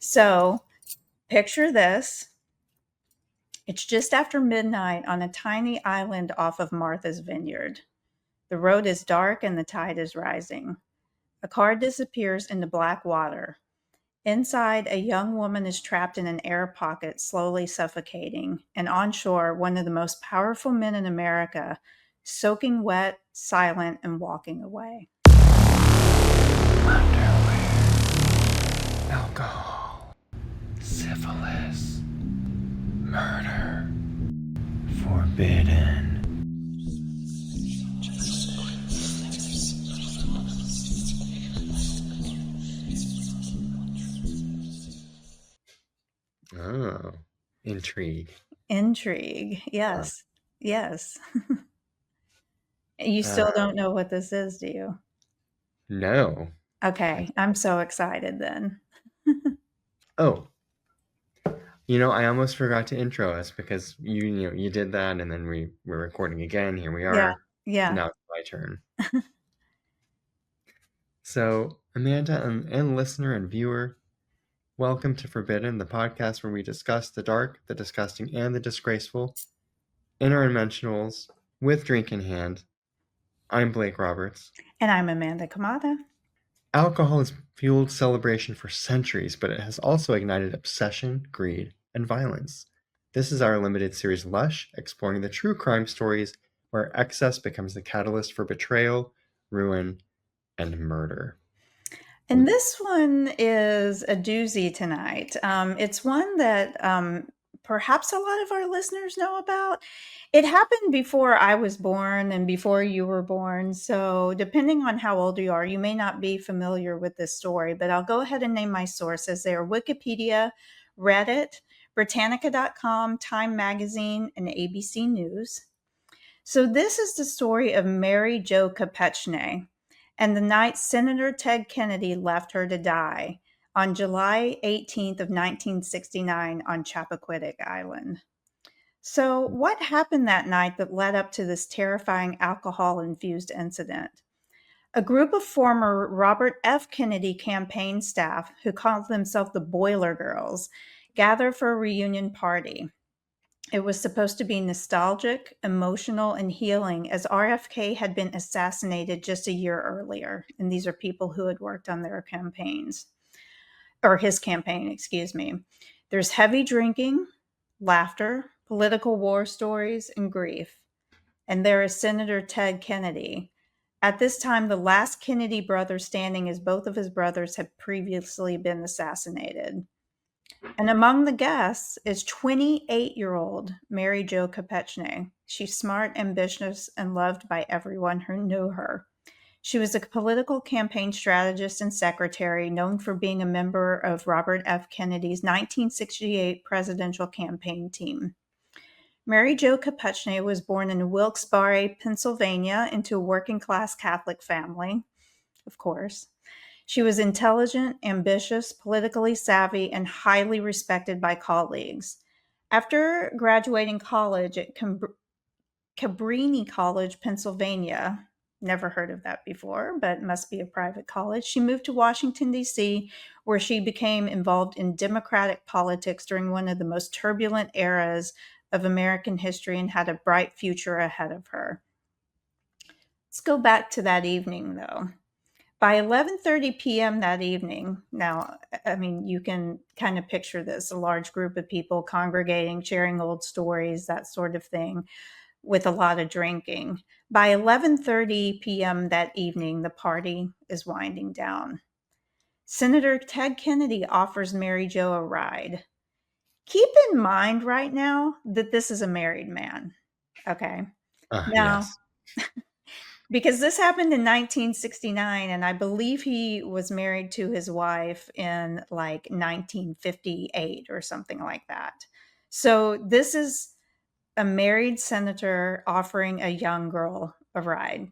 So picture this. It's just after midnight on a tiny island off of Martha's Vineyard. The road is dark and the tide is rising. A car disappears into black water. Inside, a young woman is trapped in an air pocket, slowly suffocating. And on shore, one of the most powerful men in America, soaking wet, silent, and walking away. Underwear, alcohol, syphilis, murder, forbidden. Oh, intrigue. Intrigue. Yes. Yes. You still don't know what this is, do you? No. Okay, I'm so excited then. Oh, I almost forgot to intro us because you did that, and then we're recording again. Here we Yeah, are. yeah. Now it's my turn. So, Amanda and listener and viewer, welcome to Forbidden, the podcast where we discuss the dark, the disgusting, and the disgraceful in our dimensionals with drink in hand. I'm Blake Roberts. And I'm Amanda Kamada. Alcohol has fueled celebration for centuries, but it has also ignited obsession, greed, and violence. This is our limited series Lush, exploring the true crime stories where excess becomes the catalyst for betrayal, ruin, and murder. And this one is a doozy tonight. It's one that perhaps a lot of our listeners know about. It happened before I was born and before you were born. So, depending on how old you are, you may not be familiar with this story, but I'll go ahead and name my sources. They are Wikipedia, Reddit, Britannica.com, Time Magazine, and ABC News. So, this is the story of Mary Jo Kopechne and the night Senator Ted Kennedy left her to die on July 18th of 1969 on Chappaquiddick Island. So, what happened that night that led up to this terrifying alcohol-infused incident? A group of former Robert F. Kennedy campaign staff who called themselves the Boiler Girls gathered for a reunion party. It was supposed to be nostalgic, emotional, and healing as RFK had been assassinated just a year earlier. And these are people who had worked on their campaigns, or his campaign, excuse me. There's heavy drinking, laughter, political war stories, and grief. And there is Senator Ted Kennedy. At this time, the last Kennedy brother standing, as both of his brothers had previously been assassinated. And among the guests is 28-year-old Mary Jo Kopechne. She's smart, ambitious, and loved by everyone who knew her. She was a political campaign strategist and secretary, known for being a member of Robert F. Kennedy's 1968 presidential campaign team. Mary Jo Kopechne was born in Wilkes-Barre, Pennsylvania, into a working-class Catholic family, of course. She was intelligent, ambitious, politically savvy, and highly respected by colleagues. After graduating college at Cabrini College, Pennsylvania, never heard of that before, but must be a private college, she moved to Washington, D.C., where she became involved in Democratic politics during one of the most turbulent eras of American history and had a bright future ahead of her. Let's go back to that evening, though. By 11:30 p.m. that evening, now, I mean, you can kind of picture this, a large group of people congregating, sharing old stories, that sort of thing, with a lot of drinking. By 11:30 p.m. that evening, the party is winding down. Senator Ted Kennedy offers Mary Jo a ride. Keep in mind right now that this is a married man, okay? Now, Yes. because this happened in 1969, and I believe he was married to his wife in like 1958 or something like that. So this is a married senator offering a young girl a ride.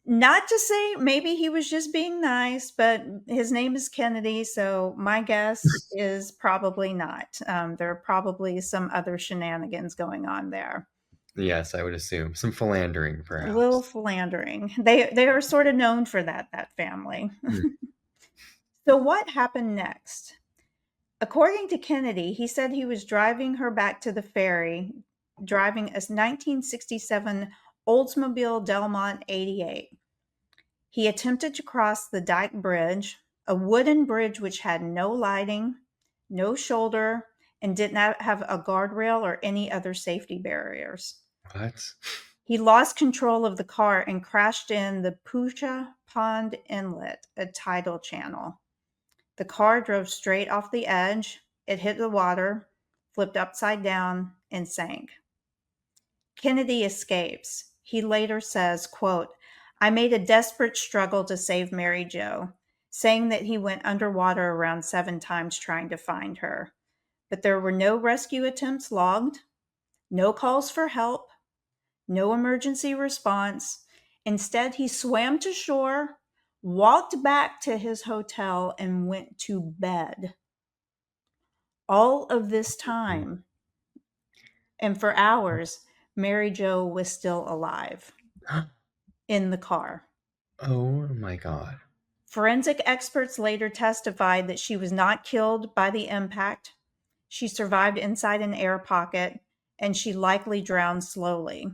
Not to say maybe he was just being nice, but his name is Kennedy, so my guess is probably not. There are probably some other shenanigans going on there. Yes, I would assume. Some philandering, A little perhaps. philandering. They are sort of known for that family. Hmm. So what happened next? According to Kennedy, he said he was driving her back to the ferry, driving a 1967 Oldsmobile Delmont 88. He attempted to cross the Dyke Bridge, a wooden bridge which had no lighting, no shoulder, and did not have a guardrail or any other safety barriers. What? He lost control of the car and crashed in the Pucha Pond Inlet, a tidal channel. The car drove straight off the edge. It hit the water, flipped upside down, and sank. Kennedy escapes. He later says, quote, "I made a desperate struggle to save Mary Jo," saying that he went underwater around 7 times trying to find her. But there were no rescue attempts logged, no calls for help, no emergency response. Instead, he swam to shore, walked back to his hotel, and went to bed. All of this time, and for hours, Mary Jo was still alive in the car. Oh my God. Forensic experts later testified that she was not killed by the impact. She survived inside an air pocket, and she likely drowned slowly.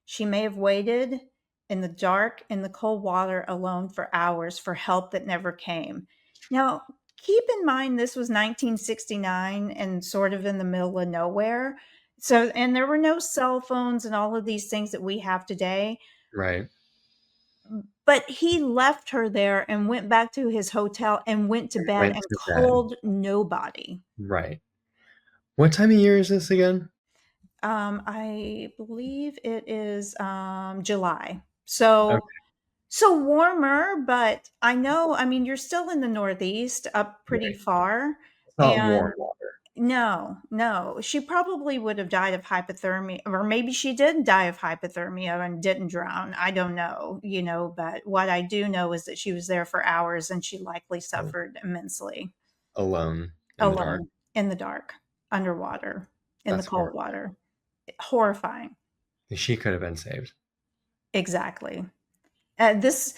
She may have waited in the dark in the cold water alone for hours for help that never came. Now, keep in mind this was 1969 and sort of in the middle of nowhere. So, and there were no cell phones and all of these things that we have today. Right. But he left her there and went back to his hotel and went to And bed went and to bed. called nobody. Right. What time of year is this again? I believe it is July. Okay. So warmer, but I know, I mean, you're still in the Northeast, up pretty Right. far. It's not And warm water. no, no, she probably would have died of hypothermia, or maybe she did die of hypothermia and didn't drown. I don't know, but what I do know is that she was there for hours and she likely Oh, suffered immensely alone in the dark. alone in the dark, underwater, in the That's cold horrible. water. Horrifying. She could have been saved. Exactly. This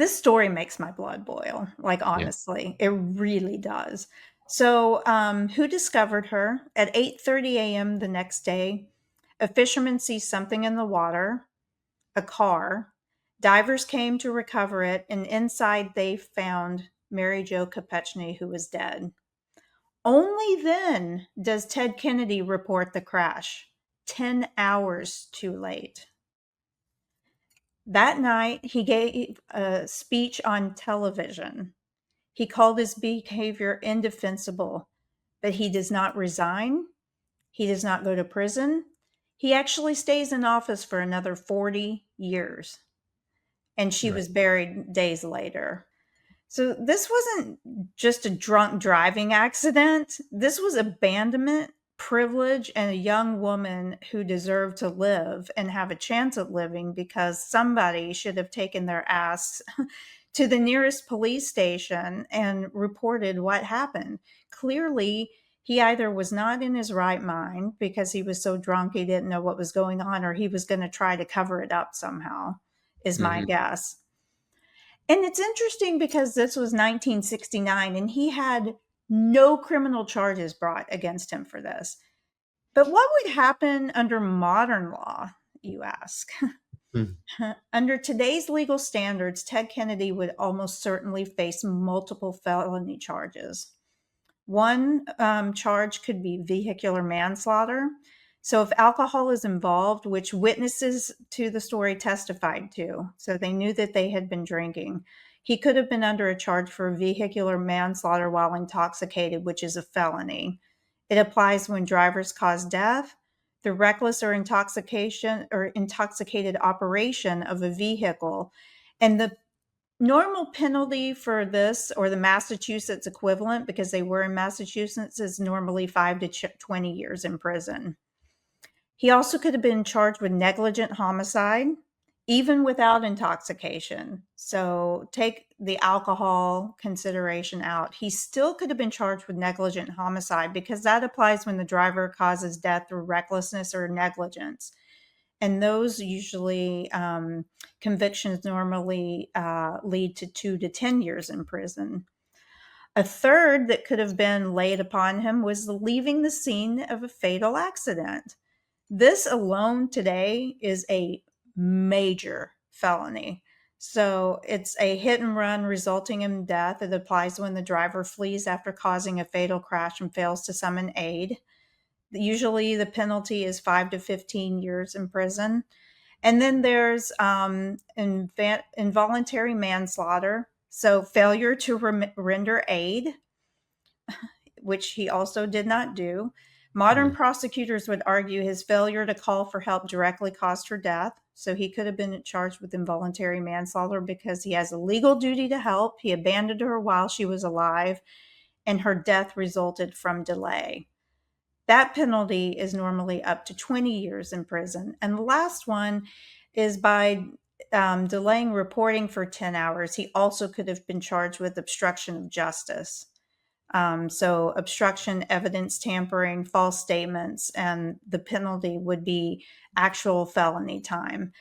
story makes my blood boil, like, Yeah. honestly, it really does. So, who discovered her? At 8:30 a.m. the next day, a fisherman sees something in the water, a car. Divers came to recover it, and inside they found Mary Jo Kopechne, who was dead. Only then does Ted Kennedy report the crash, 10 hours too late. That night, he gave a speech on television. He called his behavior indefensible, but he does not resign. He does not go to prison. He actually stays in office for another 40 years. And she Right. was buried days later. So this wasn't just a drunk driving accident. This was abandonment, privilege, and a young woman who deserved to live and have a chance at living because somebody should have taken their ass to the nearest police station and reported what happened. Clearly, he either was not in his right mind because he was so drunk he didn't know what was going on, or he was going to try to cover it up somehow, is my Hmm. guess. And it's interesting because this was 1969 and he had no criminal charges brought against him for this. But what would happen under modern law, you ask? Under today's legal standards, Ted Kennedy would almost certainly face multiple felony charges. One charge could be vehicular manslaughter. So, if alcohol is involved, which witnesses to the story testified to, so they knew that they had been drinking, he could have been under a charge for vehicular manslaughter while intoxicated, which is a felony. It applies when drivers cause death, the reckless or intoxicated operation of a vehicle, and the normal penalty for this, or the Massachusetts equivalent, because they were in Massachusetts, is normally 5 to 20 years in prison. He also could have been charged with negligent homicide, even without intoxication. So take the alcohol consideration out. He still could have been charged with negligent homicide because that applies when the driver causes death through recklessness or negligence. And those usually convictions normally lead to 2 to 10 years in prison. A third that could have been laid upon him was leaving the scene of a fatal accident. This alone today is a major felony. So it's a hit and run resulting in death. It applies when the driver flees after causing a fatal crash and fails to summon aid. Usually the penalty is 5 to 15 years in prison. And then there's involuntary manslaughter. So failure to render aid, which he also did not do. Modern Mm, prosecutors would argue his failure to call for help directly caused her death. So he could have been charged with involuntary manslaughter because he has a legal duty to help. He abandoned her while she was alive, and her death resulted from delay. That penalty is normally up to 20 years in prison. And the last one is by delaying reporting for 10 hours. He also could have been charged with obstruction of justice. So, obstruction, evidence tampering, false statements, and the penalty would be actual felony time.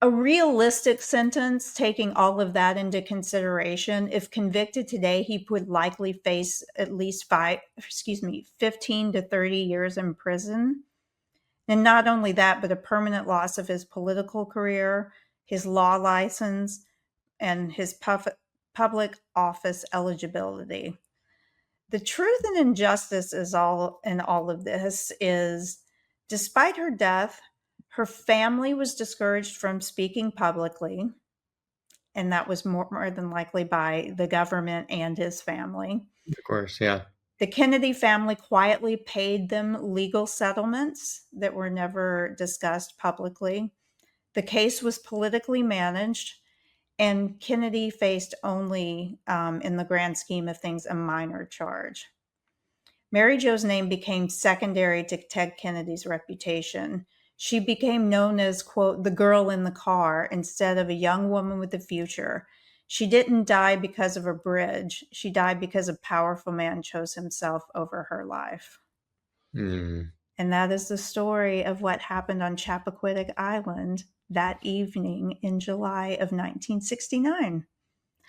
A realistic sentence, taking all of that into consideration, if convicted today, he would likely face at least 15 to 30 years in prison. And not only that, but a permanent loss of his political career, his law license, and his public office eligibility. The truth and injustice is all in all of this is despite her death, her family was discouraged from speaking publicly, and that was more than likely by the government and his family. of course, yeah. The Kennedy family quietly paid them legal settlements that were never discussed publicly. The case was politically managed, and Kennedy faced only, in the grand scheme of things, a minor charge. Mary Jo's name became secondary to Ted Kennedy's reputation. She became known as, quote, the girl in the car instead of a young woman with a future. She didn't die because of a bridge. She died because a powerful man chose himself over her life. Mm, And that is the story of what happened on Chappaquiddick Island that evening in July of 1969.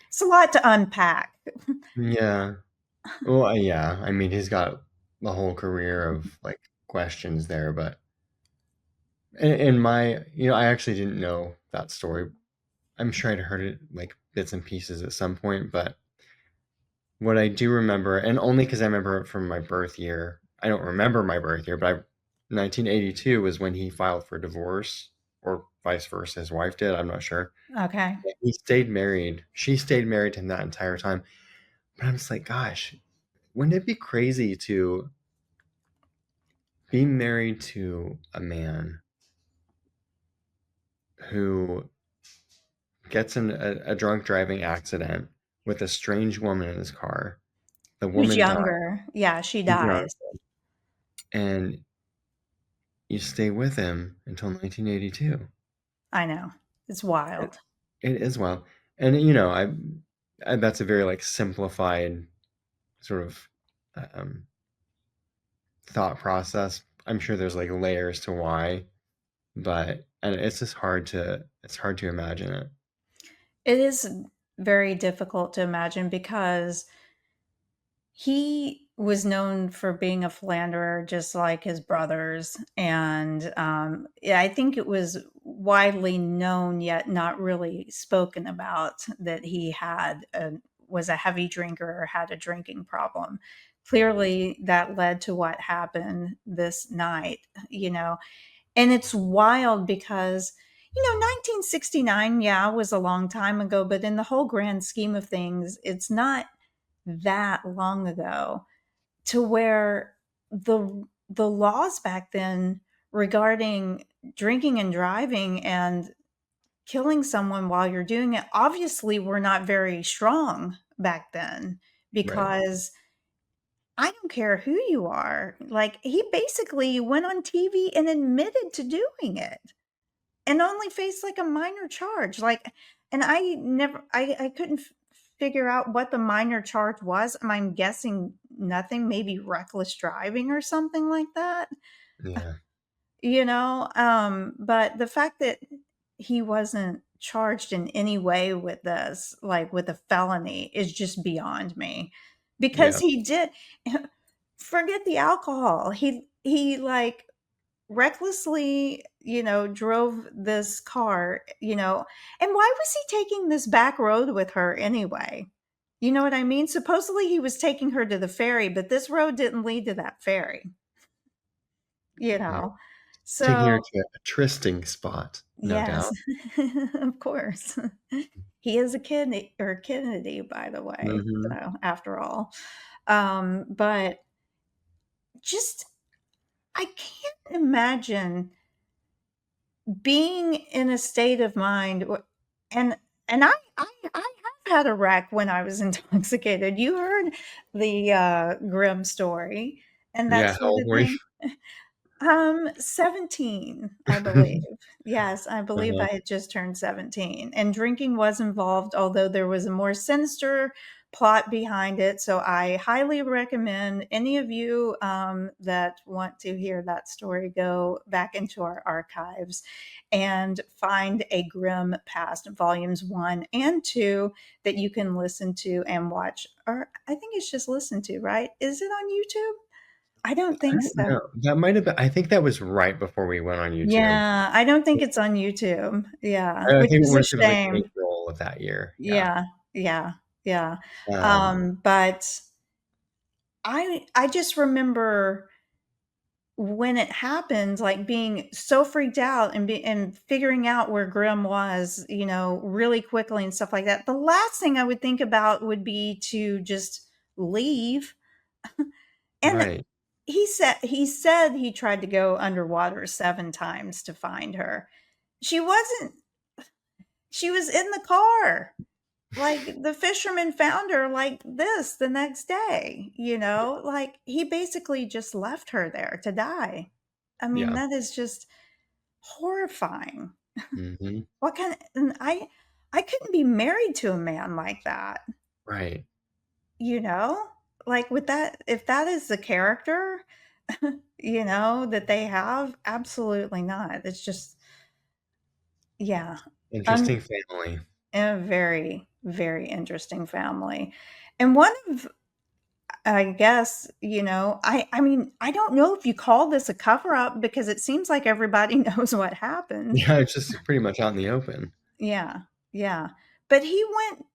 It's a lot to unpack. yeah. Well, yeah. I mean, he's got the whole career of like questions there, but in my, I actually didn't know that story. I'm sure I'd heard it like bits and pieces at some point, but what I do remember, and only because I remember it from my birth year, I don't remember my birth year, but 1982 was when he filed for divorce, or vice versa. His wife did. I'm not sure. Okay. He stayed married. She stayed married to him that entire time. But I'm just like, gosh, wouldn't it be crazy to be married to a man who gets in a drunk driving accident with a strange woman in his car? The Who's woman dies, younger? Yeah, she he's young, dies. and you stay with him until 1982. I know. It's It, wild. it is well, and that's a very like simplified sort of um, thought process. I'm sure there's like layers to why, but and it's hard to imagine it. It is very difficult to imagine because he was known for being a philanderer just like his brothers. And yeah, I think it was widely known, yet not really spoken about, that was a heavy drinker or had a drinking problem. Clearly, that led to what happened this night, you know. And it's wild because, 1969, yeah, was a long time ago, but in the whole grand scheme of things, it's not that long ago to where the laws back then regarding drinking and driving and killing someone while you're doing it obviously were not very strong back then Right. because I don't care who you are. Like he basically went on TV and admitted to doing it and only faced like a minor charge. Like, and I couldn't figure out what the minor charge was. I'm guessing nothing, maybe reckless driving or something like that. Yeah. But the fact that he wasn't charged in any way with this, like with a felony, is just beyond me. because Yeah. he did forget the alcohol. He like recklessly, drove this car, and why was he taking this back road with her anyway? You know what I mean? Supposedly he was taking her to the ferry, but this road didn't lead to that ferry, you Yeah. know? Taking her So, to a trysting spot, no yes, doubt. of course. He is a kid or Kennedy, by the way, Mhm. so after all. But just I can't imagine being in a state of mind and I have had a wreck when I was intoxicated. You heard the, grim story and that Yeah, how sort old of were you? thing. 17, I believe. Yes, I believe I Uh-huh. had just turned 17, and drinking was involved, although there was a more sinister plot behind it. So I highly recommend any of you that want to hear that story go back into our archives and find A Grim Past, volumes 1 and 2, that you can listen to and watch. Or I think it's just listen to, right? Is it on YouTube? I don't I think don't so. know. That might have been I think that was right before we went on YouTube. Yeah, I don't think it's on YouTube. Yeah, I which think is a we're sort of like shame. mid-roll of that year, yeah. Yeah, yeah, yeah. Um, But I just remember when it happened, like, being so freaked out and figuring out where Grim was, really quickly and stuff like that. The last thing I would think about would be to just leave, and right. he said he tried to go underwater 7 times to find her. She wasn't She was in the car. Like, the fisherman found her like this the next day, Like, he basically just left her there to die. I mean, Yeah. that is just horrifying. Mhm. What kind of and I couldn't be married to a man like that, Right. you know? Like, with that if that is the character, that they have, absolutely not. It's just yeah. Interesting family. A very, very interesting family. And one of I guess, I mean, I don't know if you call this a cover up because it seems like everybody knows what happened. Yeah, it's just pretty much out in the open. Yeah, yeah. But he went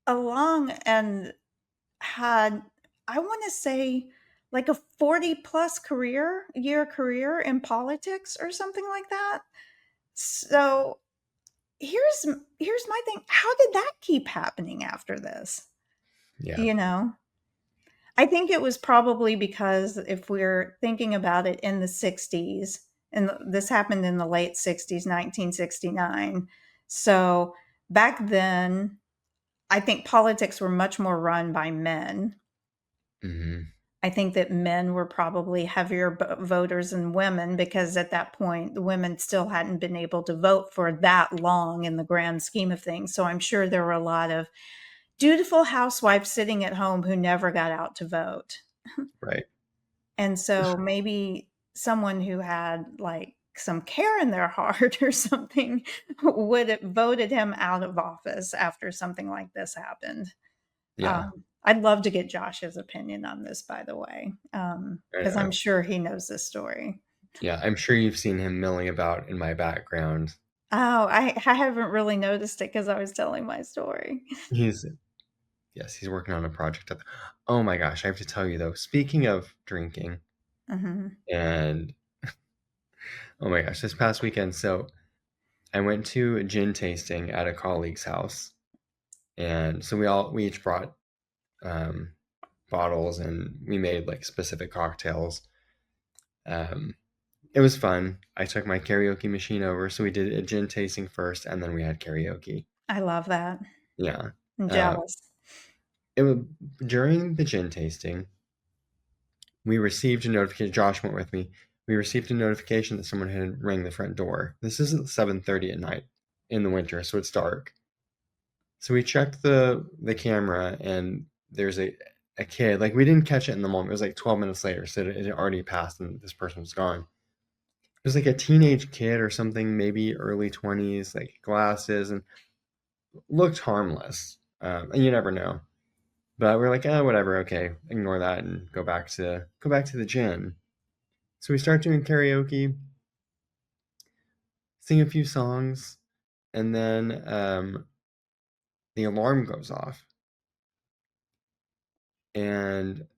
along and had, I wanna say, like a 40 plus year career in politics or something like that. So, here's my thing, how did that keep happening after this? Yeah. You know? I think it was probably because if we're thinking about it in the 60s, and this happened in the late 60s, 1969. So back then, I think politics were much more run by men. Mhm. I think that men were probably heavier voters than women because at that point, the women still hadn't been able to vote for that long in the grand scheme of things. So I'm sure there were a lot of dutiful housewives sitting at home who never got out to vote. Right. And so maybe someone who had like some care in their heart or something would have voted him out of office after something like this happened. Yeah. I'd love to get Josh's opinion on this, by the way, I because I'm know. sure he knows this story. Yeah, I'm sure you've seen him milling about in my background. Oh, I haven't really noticed it because I was telling my story. He's yes, he's working on a project at the Oh my gosh, I have to tell you though, speaking of drinking Hmm. and oh my gosh, this past weekend, so I went to a gin tasting at a colleague's house. And so we each brought um, bottles and we made like specific cocktails. Um, it was fun. I took my karaoke machine over, so we did a gin tasting first, and then we had karaoke. I love that. Yeah. I'm Uh, jealous. it was during the gin tasting. We received a notification. Josh went with me. We received a notification that someone had rang the front door. This is at 7:30 at night in the winter, so it's dark. So we checked the camera, and there's a kid. Like we didn't catch it in the moment. It was like 12 minutes later, so it had already passed, and this person was gone. It was like a teenage kid or something, maybe early 20s, like glasses, and looked harmless. And you never know. But we're like, oh, whatever, okay, ignore that and go back to the gym. So we start doing karaoke, sing a few songs, and then the alarm goes off. And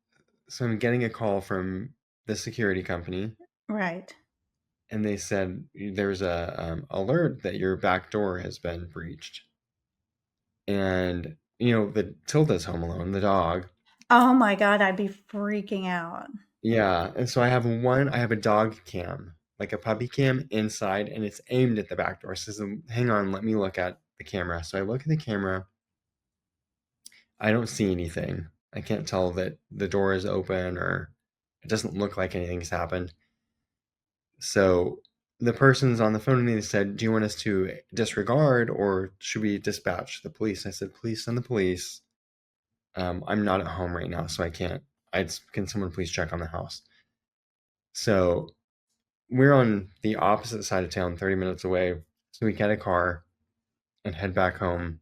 so I'm getting a call from the security company, Right. and they said there's a alert that your back door has been breached. And the Tilda's home alone, the dog. Oh my god, I'd be freaking out. Yeah, and so I have a dog cam, like a puppy cam inside, and it's aimed at the back door. So, hang on, let me look at the camera. So I look at the camera. I don't see anything. I can't tell that the door is open, or it doesn't look like anything's happened. So the person's on the phone and they said, "Do you want us to disregard or should we dispatch the police?" I said, "Please send the police. I'm not at home right now, so I can't. Can someone please check on the house?" So we're on the opposite side of town, 30 minutes away. So we get a car and head back home.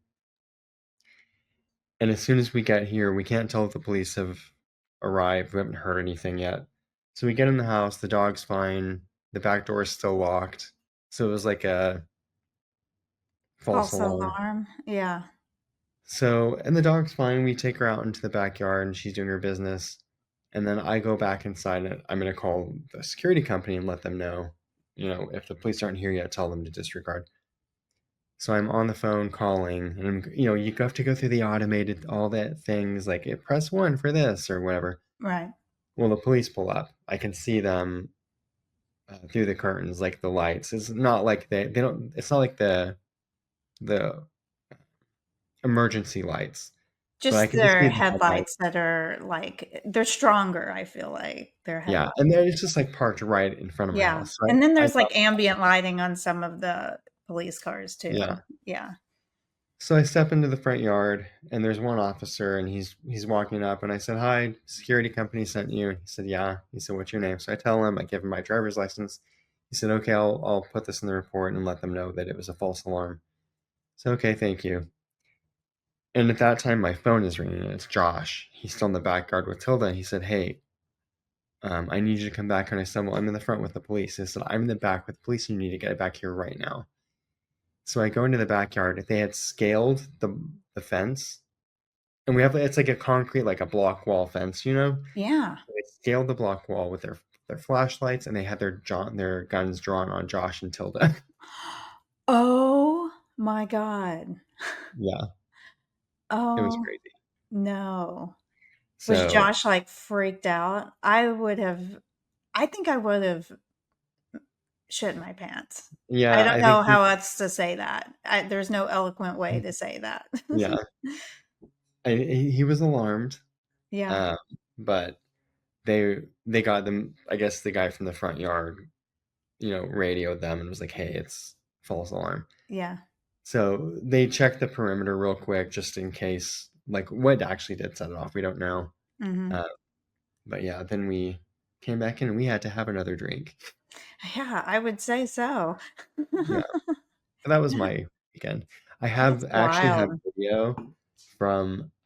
And as soon as we get here, we can't tell if the police have arrived. We haven't heard anything yet. So we get in the house, the dog's fine, the back door is still locked. So it was like a false False alarm. alarm. Yeah. And the dog's fine. We take her out into the backyard and she's doing her business. And then I go back inside and I'm going to call the security company and let them know, if the police aren't here yet, tell them to disregard. So I'm on the phone calling, and you have to go through the automated, all that things like press one for this or whatever. Right. Well, the police pull up. I can see them through the curtains, like the lights. It's not like they don't. It's not like the emergency lights, but I Just can just see their the headlights. headlights that are, like they're stronger, I feel like, their Yeah, headlights. and then it's just like parked right in front of my Yeah, house. So and then I there's, thought, like, ambient lighting on some of the police cars too. yeah. Yeah. So I step into the front yard, and there's one officer, and he's walking up, and I said, "Hi, security company sent you." He said, "Yeah." He said, "What's your name?" So I tell him, I give him my driver's license. He said, "Okay, I'll put this in the report and let them know that it was a false alarm." So okay, thank you. And at that time, my phone is ringing, and it's Josh. He's still in the backyard with Tilda, and he said, "Hey, I need you to come back." And I said, "Well, I'm in the front with the police." He said, "I'm in the back with the police. You need to get back here right now." So I go into the backyard. They had scaled the fence. And we have it's like a concrete, like a block wall fence, you know? Yeah. They scaled the block wall with their flashlights, and they had their guns drawn on Josh and Tilda. Oh my god. Yeah, it was Oh, crazy. no. Was So, Josh, like, freaked out? I think I would've shit my pants. I yeah, don't I think know how else to say that. There's no eloquent way to say that. yeah, he was alarmed, Yeah, um, but they got them. I guess the guy from the front yard, radioed them and was like, "Hey, it's false alarm." yeah. So they checked the perimeter real quick just in case, like what actually did set it off. We don't know. Mhm. Uh, But yeah, then we came back in and we had to have another drink. Yeah, I would say so. Yeah, but that was my weekend. That's I actually have wild. video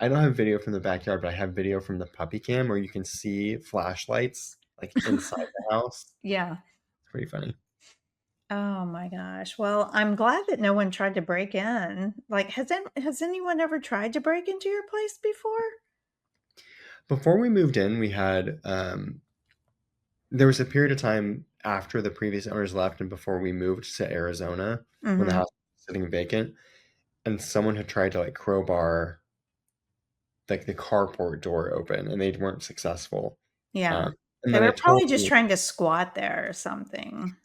I don't have video from the backyard, but I have video from the puppy cam where you can see flashlights like inside the house. Yeah. It's pretty funny. Oh my gosh. Well, I'm glad that no one tried to break in. Like, has anyone ever tried to break into your place before? Before we moved in, there was a period of time after the previous owners left and before we moved to Arizona when the Mhm. house was sitting vacant, and someone had tried to like crowbar like the carport door open and they weren't successful. Yeah. Um, and They then I were told probably just you, trying to squat there or something.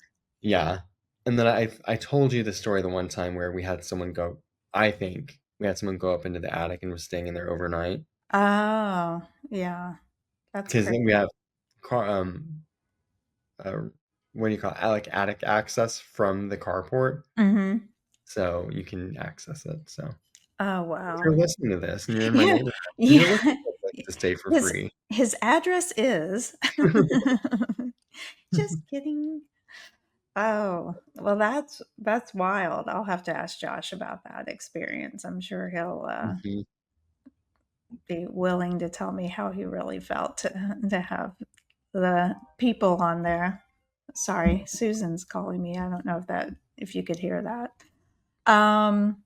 yeah. And then I told you the story the one time where we had someone go, I think we had someone go up into the attic and was staying in there overnight Oh, yeah. That's because crazy. then we have car, uh, what do you call it? Like attic access from the carport, Mhm. so you can access it. So Oh, if wow. you're listening to this and you're in my Yeah. neighborhood and you're looking Yeah. for a place to stay for His free, his address is Just kidding. Oh, well, that's wild. I'll have to ask Josh about that experience. I'm sure he'll, Mhm. be willing to tell me how he really felt to have the people on there. Sorry, Susan's calling me. I don't know if you could hear that. Um,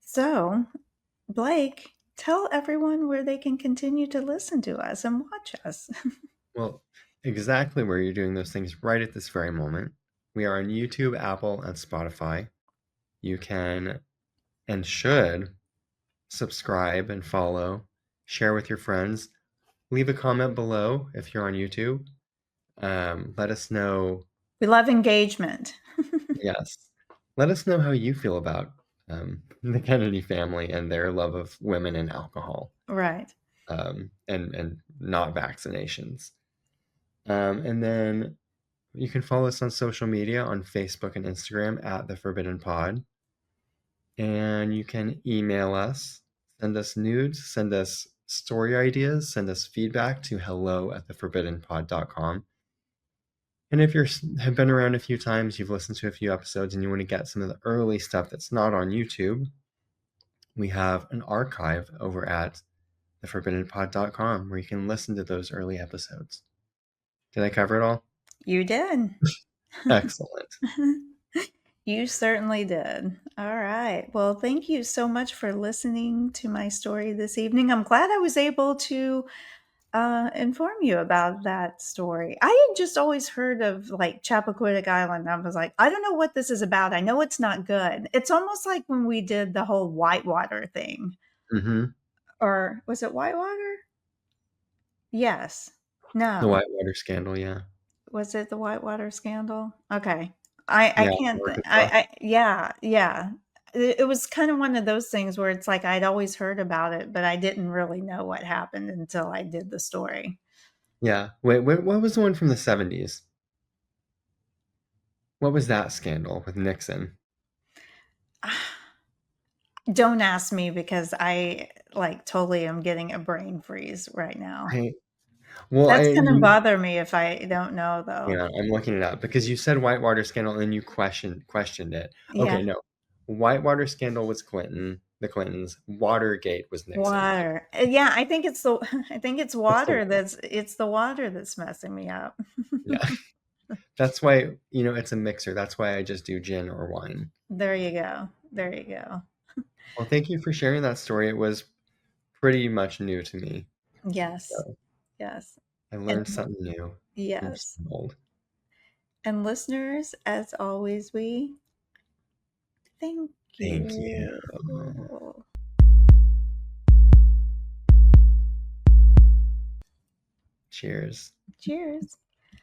so Blake, tell everyone where they can continue to listen to us and watch us. Well, exactly where you're doing those things right at this very moment. We are on YouTube, Apple, and Spotify. You can and should subscribe and follow, share with your friends, leave a comment below if you're on YouTube. Let us know, We love engagement. yes, let us know how you feel about the Kennedy family and their love of women and alcohol, Right. and not vaccinations. And then you can follow us on social media on Facebook and Instagram at The Forbidden Pod. And you can email us, send us nudes, send us story ideas, send us feedback to hello@theforbiddenpod.com. And if you have been around a few times, you've listened to a few episodes, and you want to get some of the early stuff that's not on YouTube, we have an archive over at theforbiddenpod.com where you can listen to those early episodes. Did I cover it all? You did. Excellent. You certainly did. All right. Well, thank you so much for listening to my story this evening. I'm glad I was able to inform you about that story. I had just always heard of like Chappaquiddick Island. I was like, I don't know what this is about. I know it's not good. It's almost like when we did the whole whitewater thing. Mm-hmm. Or was it whitewater? Yes. The No. Whitewater scandal, yeah. Was it the Whitewater scandal? Okay. I Yeah, can't Arkansas. yeah, yeah. It was kind of one of those things where it's like I'd always heard about it, but I didn't really know what happened until I did the story. Yeah. Wait, what was the one from the 70s? What was that scandal with Nixon? Don't ask me because I, like, totally am getting a brain freeze right now. I well, That's gonna bother me if I don't know, though. yeah, I'm looking it up because you said Whitewater scandal and you questioned it. Yeah. Okay, no. Whitewater scandal was the Clintons. Watergate was Nixon. Water. Yeah, I think it's the I think That's the it's the water that's messing me up. yeah. That's why, it's a mixer. That's why I just do gin or wine. There you go. There you go. Well, thank you for sharing that story. It was pretty much new to me. Yes. So Yes. I learned And something new. New yes. something old. And listeners, as always, we thank Thank you. you. Cheers. Cheers.